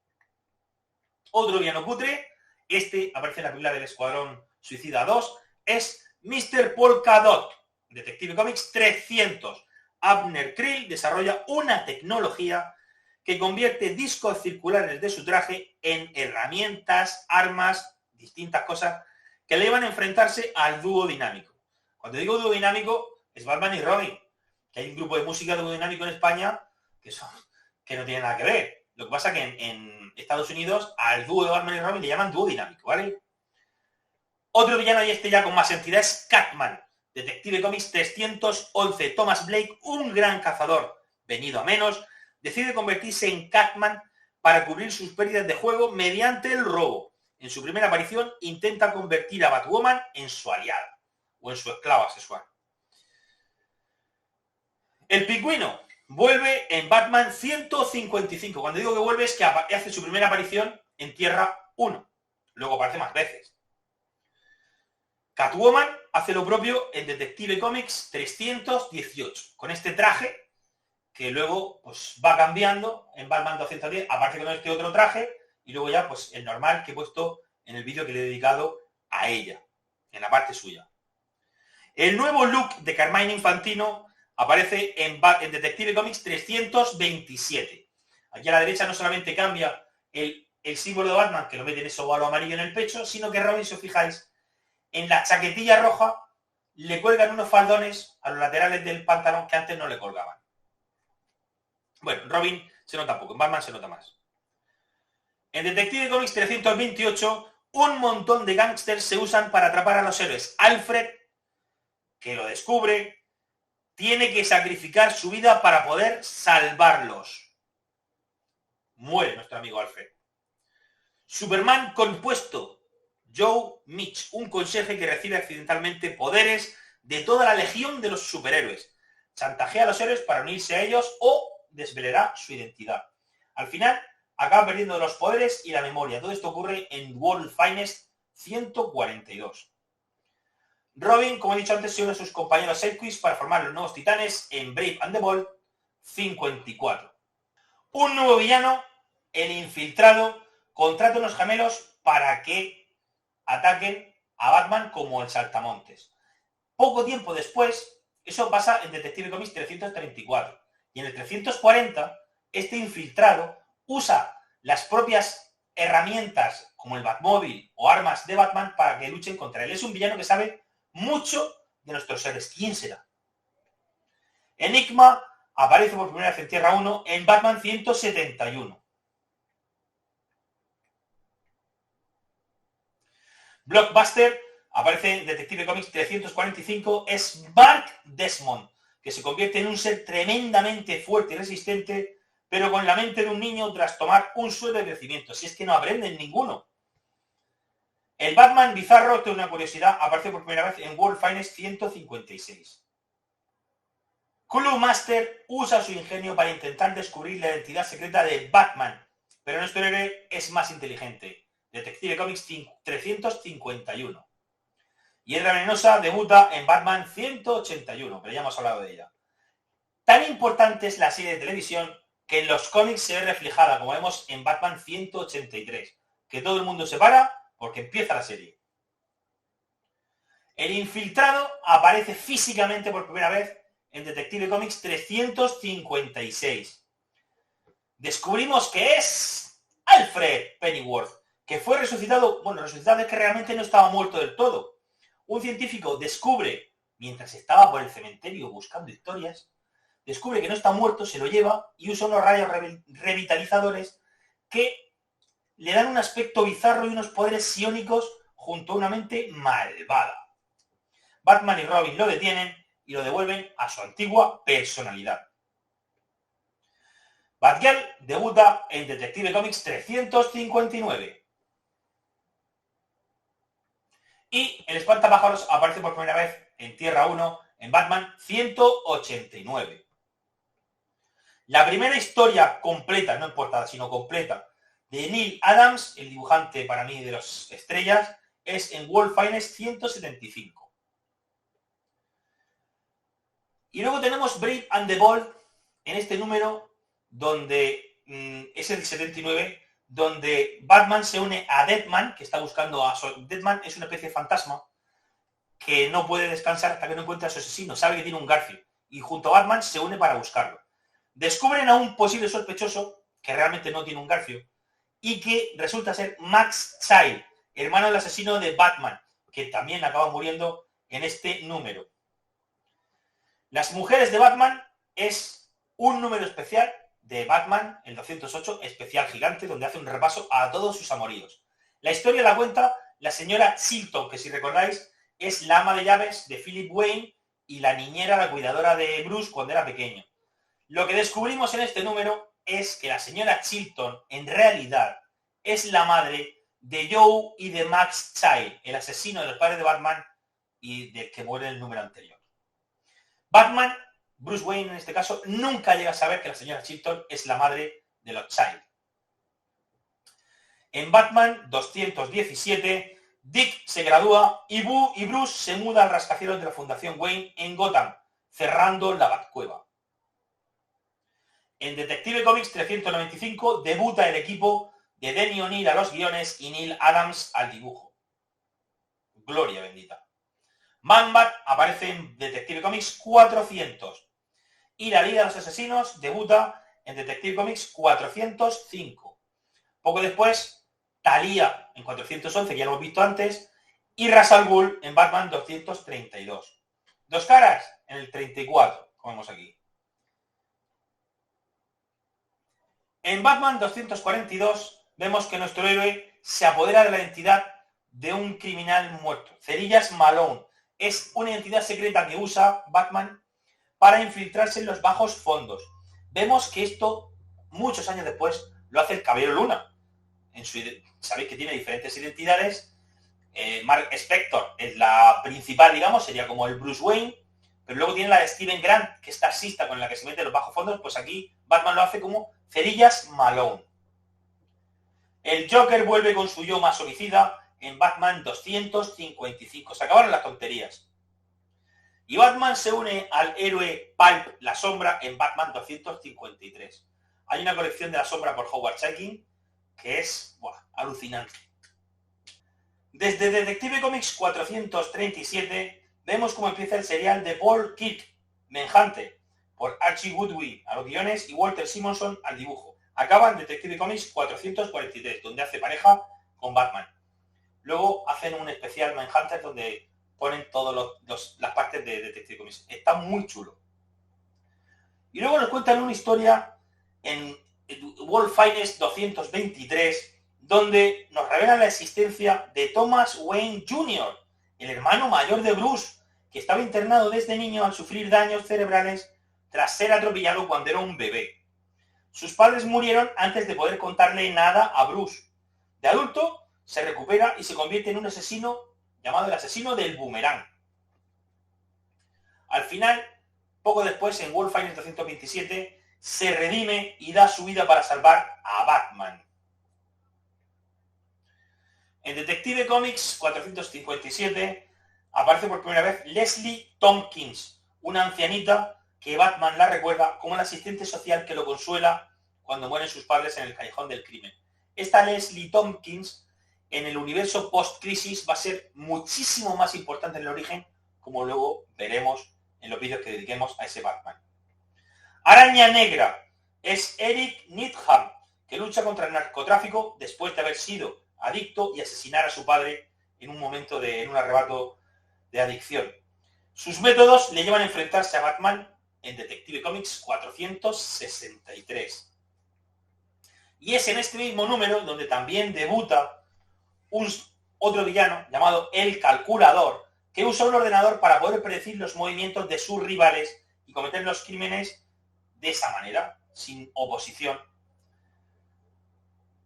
Otro villano cutre, este aparece en la película del Escuadrón Suicida 2, es Mr. Polka Dot, Detective Comics 300. Abner Krill desarrolla una tecnología que convierte discos circulares de su traje en herramientas, armas, distintas cosas que le llevan a enfrentarse al dúo dinámico. Cuando digo dúo dinámico, es Batman y Robin, que hay un grupo de música dúo dinámico en España que no tiene nada que ver. Lo que pasa es que en Estados Unidos al dúo de Batman y Robin le llaman dúo dinámico, ¿vale? Otro villano, y este ya con más entidad, es Catman, Detective Comics 311. Thomas Blake, un gran cazador venido a menos, decide convertirse en Catman para cubrir sus pérdidas de juego mediante el robo. En su primera aparición intenta convertir a Batwoman en su aliada o en su esclava sexual. El Pingüino vuelve en Batman 155. Cuando digo que vuelve es que hace su primera aparición en Tierra 1. Luego aparece más veces. Catwoman hace lo propio en Detective Comics 318, con este traje que luego pues va cambiando en Batman 210, aparte con este otro traje, y luego ya pues el normal que he puesto en el vídeo que le he dedicado a ella, en la parte suya. El nuevo look de Carmine Infantino aparece en Detective Comics 327. Aquí a la derecha no solamente cambia el símbolo de Batman, que lo mete en ese ovalo amarillo en el pecho, sino que Robin, si os fijáis, en la chaquetilla roja le cuelgan unos faldones a los laterales del pantalón que antes no le colgaban. Bueno, Robin se nota poco, en Batman se nota más. En Detective Comics 328, un montón de gángsters se usan para atrapar a los héroes. Alfred, que lo descubre, tiene que sacrificar su vida para poder salvarlos. Muere nuestro amigo Alfred. Superman compuesto. Joe Mitch, un conserje que recibe accidentalmente poderes de toda la legión de los superhéroes. Chantajea a los héroes para unirse a ellos o desvelará su identidad. Al final, acaba perdiendo los poderes y la memoria. Todo esto ocurre en World Finest 142. Robin, como he dicho antes, se une a sus compañeros Sidequist para formar los nuevos titanes en Brave and the Bold 54. Un nuevo villano, el Infiltrado, contrata unos gemelos para que ataquen a Batman como el saltamontes. Poco tiempo después, eso pasa en Detective Comics 334. Y en el 340, este Infiltrado usa las propias herramientas como el Batmóvil o armas de Batman para que luchen contra él. Es un villano que sabe mucho de nuestros seres. ¿Quién será? Enigma aparece por primera vez en Tierra 1 en Batman 171. Blockbuster aparece en Detective Comics 345, es Mark Desmond, que se convierte en un ser tremendamente fuerte y resistente, pero con la mente de un niño tras tomar un suero de crecimiento. Si es que no aprenden ninguno. El Batman bizarro, tengo una curiosidad, aparece por primera vez en World Finest 156. Clue Master usa su ingenio para intentar descubrir la identidad secreta de Batman, pero nuestro héroe es más inteligente. Detective Comics 351. Hiedra Venenosa debuta en Batman 181, pero ya hemos hablado de ella. Tan importante es la serie de televisión que en los cómics se ve reflejada, como vemos en Batman 183, que todo el mundo se para porque empieza la serie. El infiltrado aparece físicamente por primera vez en Detective Comics 356. Descubrimos que es Alfred Pennyworth, que fue resucitado. Bueno, resucitado es que realmente no estaba muerto del todo. Un científico descubre, mientras estaba por el cementerio buscando historias, descubre que no está muerto, se lo lleva y usa unos rayos revitalizadores que le dan un aspecto bizarro y unos poderes psiónicos junto a una mente malvada. Batman y Robin lo detienen y lo devuelven a su antigua personalidad. Batgirl debuta en Detective Comics 359. Y el espantapájaros aparece por primera vez en Tierra 1 en Batman 189. La primera historia completa, no en portada, sino completa, de Neil Adams, el dibujante para mí de las estrellas, es en World Finest 175. Y luego tenemos Brave and the Bold en este número, donde es el 79, donde Batman se une a Deadman, que está buscando a Deadman, es una especie de fantasma que no puede descansar hasta que no encuentre a su asesino, sabe que tiene un garfio, y junto a Batman se une para buscarlo. Descubren a un posible sospechoso, que realmente no tiene un garfio, y que resulta ser Max Child, hermano del asesino de Batman, que también acaba muriendo en este número. Las mujeres de Batman es un número especial de Batman, el 208, especial gigante, donde hace un repaso a todos sus amoríos. La historia la cuenta la señora Chilton, que si recordáis es la ama de llaves de Philip Wayne y la niñera, la cuidadora de Bruce cuando era pequeño. Lo que descubrimos en este número es que la señora Chilton en realidad es la madre de Joe y de Max Child, el asesino de los padres de Batman y del que muere en el número anterior. Batman, Bruce Wayne en este caso, nunca llega a saber que la señora Chilton es la madre de los Child. En Batman 217, Dick se gradúa y Bruce se muda al rascacielos de la Fundación Wayne en Gotham, cerrando la Batcueva. En Detective Comics 395 debuta el equipo de Denny O'Neil a los guiones y Neil Adams al dibujo. Gloria bendita. Man-Bat aparece en Detective Comics 400 y la Liga de los Asesinos debuta en Detective Comics 405. Poco después, Talia en 411, que ya lo hemos visto antes, y Ra's al Ghul en Batman 232. Dos Caras en el 34, como vemos aquí. En Batman 242 vemos que nuestro héroe se apodera de la identidad de un criminal muerto. Cerillas Malone es una identidad secreta que usa Batman para infiltrarse en los bajos fondos. Vemos que esto, muchos años después, lo hace el Caballero Luna. Sabéis que tiene diferentes identidades. Mark Spector es la principal, digamos, sería como el Bruce Wayne, pero luego tiene la de Steven Grant, que es taxista con la que se mete en los bajos fondos, pues aquí Batman lo hace como Cerillas Malone. El Joker vuelve con su yo más homicida en Batman 255. Se acabaron las tonterías. Y Batman se une al héroe Pulp, la Sombra, en Batman 253. Hay una colección de la Sombra por Howard Chaykin que es alucinante. Desde Detective Comics 437 vemos cómo empieza el serial de Paul Kirk, Manhunter, por Archie Goodwin a los guiones y Walter Simonson al dibujo. Acaba en Detective Comics 443, donde hace pareja con Batman. Luego hacen un especial Manhunter donde ponen todas las partes de Detective Comics. Está muy chulo. Y luego nos cuentan una historia en World Finest 223, donde nos revelan la existencia de Thomas Wayne Jr., el hermano mayor de Bruce, que estaba internado desde niño al sufrir daños cerebrales tras ser atropellado cuando era un bebé. Sus padres murieron antes de poder contarle nada a Bruce. De adulto, se recupera y se convierte en un asesino llamado el asesino del boomerang. Al final, poco después, en World Finest 227, se redime y da su vida para salvar a Batman. En Detective Comics 457 aparece por primera vez Leslie Tompkins, una ancianita que Batman la recuerda como la asistente social que lo consuela cuando mueren sus padres en el callejón del crimen. Esta Leslie Tompkins, en el universo post-crisis, va a ser muchísimo más importante en el origen, como luego veremos en los vídeos que dediquemos a ese Batman. Araña Negra es Eric Needham, que lucha contra el narcotráfico después de haber sido adicto y asesinar a su padre en un arrebato de adicción. Sus métodos le llevan a enfrentarse a Batman en Detective Comics 463. Y es en este mismo número donde también debuta otro villano llamado El Calculador, que usa un ordenador para poder predecir los movimientos de sus rivales y cometer los crímenes de esa manera, sin oposición.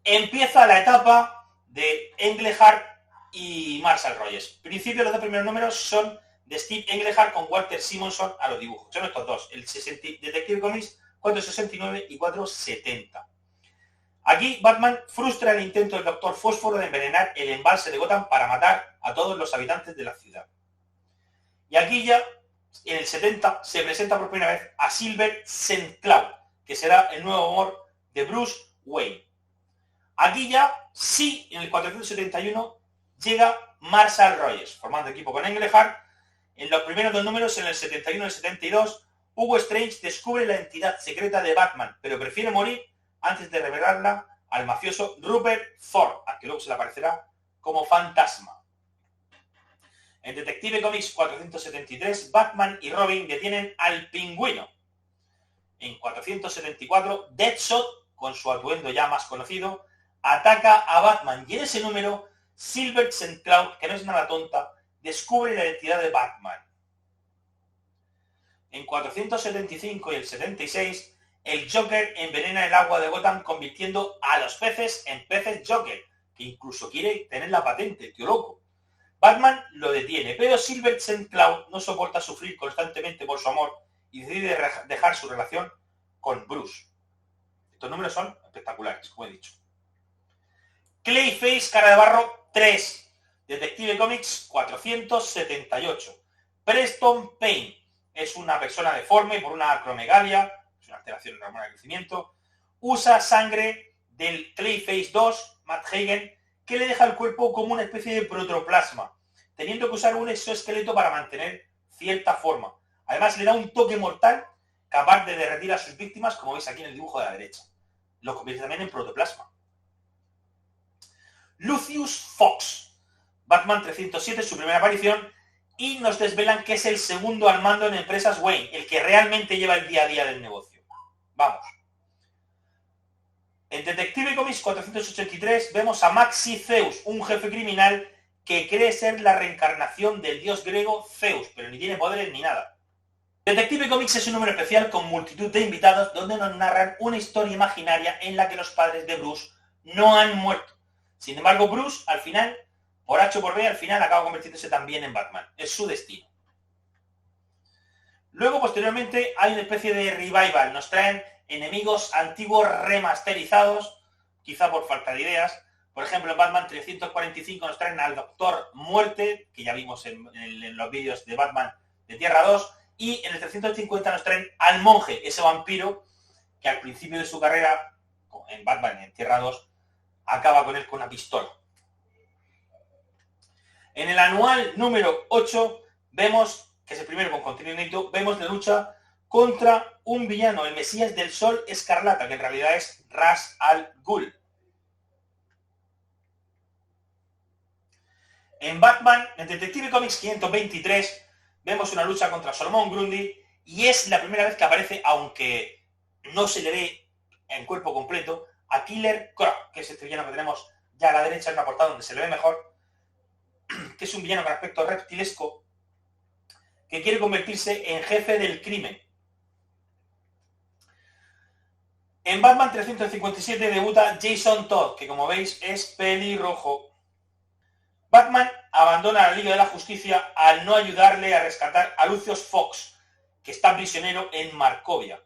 Empieza la etapa de Englehart y Marshall Rogers. Principio, los dos primeros números son de Steve Englehart con Walter Simonson a los dibujos. Son estos dos, el Detective Comics 469 y 470. Aquí Batman frustra el intento del Dr. Fósforo de envenenar el embalse de Gotham para matar a todos los habitantes de la ciudad. Y aquí ya, en el 70, se presenta por primera vez a Silver St. Cloud, que será el nuevo amor de Bruce Wayne. Aquí ya, sí, en el 471, llega Marshall Rogers, formando equipo con Englehart. En los primeros dos números, en el 71 y el 72, Hugo Strange descubre la identidad secreta de Batman, pero prefiere morir antes de revelarla al mafioso Rupert Thorpe, al que luego se le aparecerá como fantasma. En Detective Comics 473, Batman y Robin detienen al Pingüino. En 474, Deadshot, con su atuendo ya más conocido, ataca a Batman, y en ese número, Silver St. Cloud, que no es nada tonta, descubre la identidad de Batman. En 475 y el 76, el Joker envenena el agua de Gotham convirtiendo a los peces en peces Joker, que incluso quiere tener la patente, el tío loco. Batman lo detiene, pero Silver St. Cloud no soporta sufrir constantemente por su amor y decide dejar su relación con Bruce. Estos números son espectaculares, como he dicho. Clayface, Cara de Barro 3, Detective Comics 478. Preston Payne es una persona deforme por una acromegalia, es una alteración en la hormona de crecimiento. Usa sangre del Clayface 2, Matt Hagen, que le deja el cuerpo como una especie de protoplasma, teniendo que usar un exoesqueleto para mantener cierta forma. Además, le da un toque mortal capaz de derretir a sus víctimas, como veis aquí en el dibujo de la derecha. Lo convierte también en protoplasma. Lucius Fox, Batman 307, su primera aparición, y nos desvelan que es el segundo al mando en Empresas Wayne, el que realmente lleva el día a día del negocio. Vamos. En Detective Comics 483 vemos a Maxi Zeus, un jefe criminal que cree ser la reencarnación del dios griego Zeus, pero ni tiene poderes ni nada. Detective Comics es un número especial con multitud de invitados donde nos narran una historia imaginaria en la que los padres de Bruce no han muerto. Sin embargo, Bruce, al final, por H o por B, al final acaba convirtiéndose también en Batman. Es su destino. Luego, posteriormente, hay una especie de revival. Nos traen enemigos antiguos remasterizados, quizá por falta de ideas. Por ejemplo, en Batman 345 nos traen al Doctor Muerte, que ya vimos en los vídeos de Batman de Tierra 2, y en el 350 nos traen al Monje, ese vampiro que al principio de su carrera en Batman en Tierra 2 acaba con él con una pistola. En el anual número 8 vemos, que es el primero con contenido inédito, vemos la lucha contra un villano, el Mesías del Sol Escarlata, que en realidad es Ra's al Ghul. En Batman, en Detective Comics 523, vemos una lucha contra Solomon Grundy y es la primera vez que aparece, aunque no se le ve en cuerpo completo, a Killer Croc, que es este villano que tenemos ya a la derecha en la portada donde se le ve mejor, que es un villano con aspecto reptilesco que quiere convertirse en jefe del crimen. En Batman 357 debuta Jason Todd, que como veis es pelirrojo. Batman abandona la Liga de la Justicia al no ayudarle a rescatar a Lucius Fox, que está prisionero en Markovia.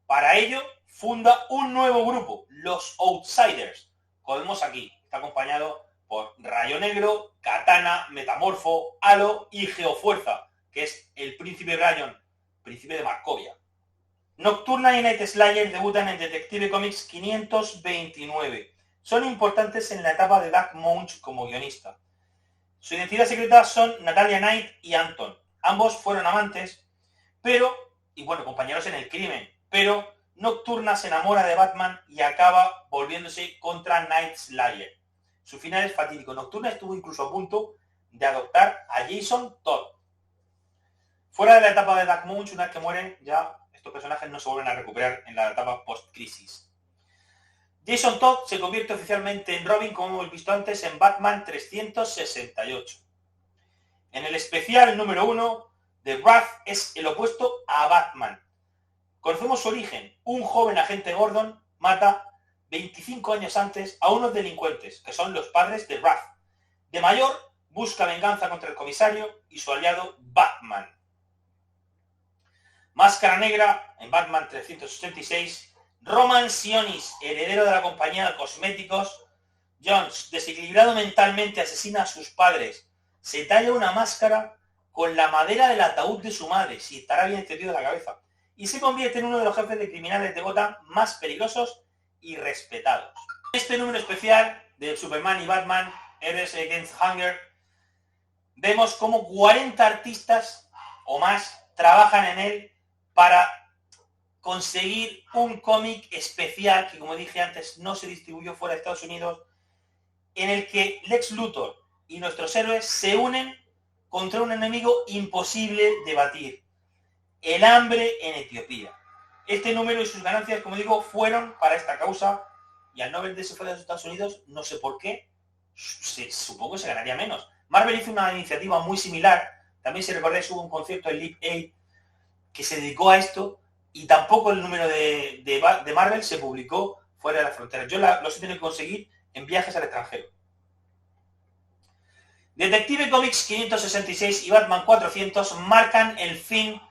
Para ello, funda un nuevo grupo, los Outsiders. Como vemos aquí, está acompañado por Rayo Negro, Katana, Metamorfo, Halo y Geofuerza, que es el Príncipe Rayon, príncipe de Markovia. Nocturna y Night Slayer debutan en Detective Comics 529. Son importantes en la etapa de Doug Moench como guionista. Su identidad secreta son Natalia Knight y Anton. Ambos fueron amantes, compañeros en el crimen, pero Nocturna se enamora de Batman y acaba volviéndose contra Night Slayer. Su final es fatídico. Nocturna estuvo incluso a punto de adoptar a Jason Todd. Fuera de la etapa de Doug Moench, una vez que mueren, ya estos personajes no se vuelven a recuperar en la etapa post-crisis. Jason Todd se convierte oficialmente en Robin, como hemos visto antes, en Batman 368. En el especial número 1, The Wrath es el opuesto a Batman. Conocemos su origen. Un joven agente Gordon mata 25 años antes a unos delincuentes, que son los padres de Wrath. De mayor, busca venganza contra el comisario y su aliado Batman. Máscara Negra, en Batman 386, Roman Sionis, heredero de la compañía de cosméticos Jones, desequilibrado mentalmente, asesina a sus padres. Se talla una máscara con la madera del ataúd de su madre, si estará bien entendido la cabeza, y se convierte en uno de los jefes de criminales de Gotham más peligrosos y respetados. Este número especial de Superman y Batman, Heroes Against Hunger, vemos como 40 artistas o más trabajan en él para conseguir un cómic especial que, como dije antes, no se distribuyó fuera de Estados Unidos, en el que Lex Luthor y nuestros héroes se unen contra un enemigo imposible de batir: el hambre en Etiopía. Este número y sus ganancias, como digo, fueron para esta causa, y al no venderse fuera de los Estados Unidos, no sé por qué, supongo que se ganaría menos. Marvel hizo una iniciativa muy similar, también si recordáis hubo un concierto en Leap 8 que se dedicó a esto, y tampoco el número de Marvel se publicó fuera de las fronteras. Yo los he tenido que conseguir en viajes al extranjero. Detective Comics 566 y Batman 400 marcan el fin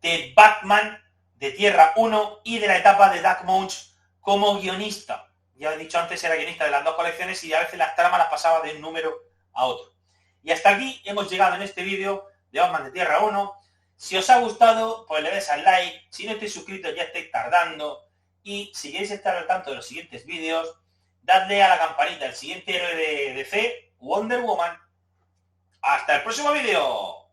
de Batman de Tierra 1 y de la etapa de Doug Moench como guionista. Ya he dicho antes, era guionista de las dos colecciones y a veces las tramas las pasaba de un número a otro. Y hasta aquí hemos llegado en este vídeo de Batman de Tierra 1. Si os ha gustado, pues le des al like. Si no estáis suscritos, ya estáis tardando. Y si queréis estar al tanto de los siguientes vídeos, dadle a la campanita. El siguiente héroe de DC, Wonder Woman. ¡Hasta el próximo vídeo!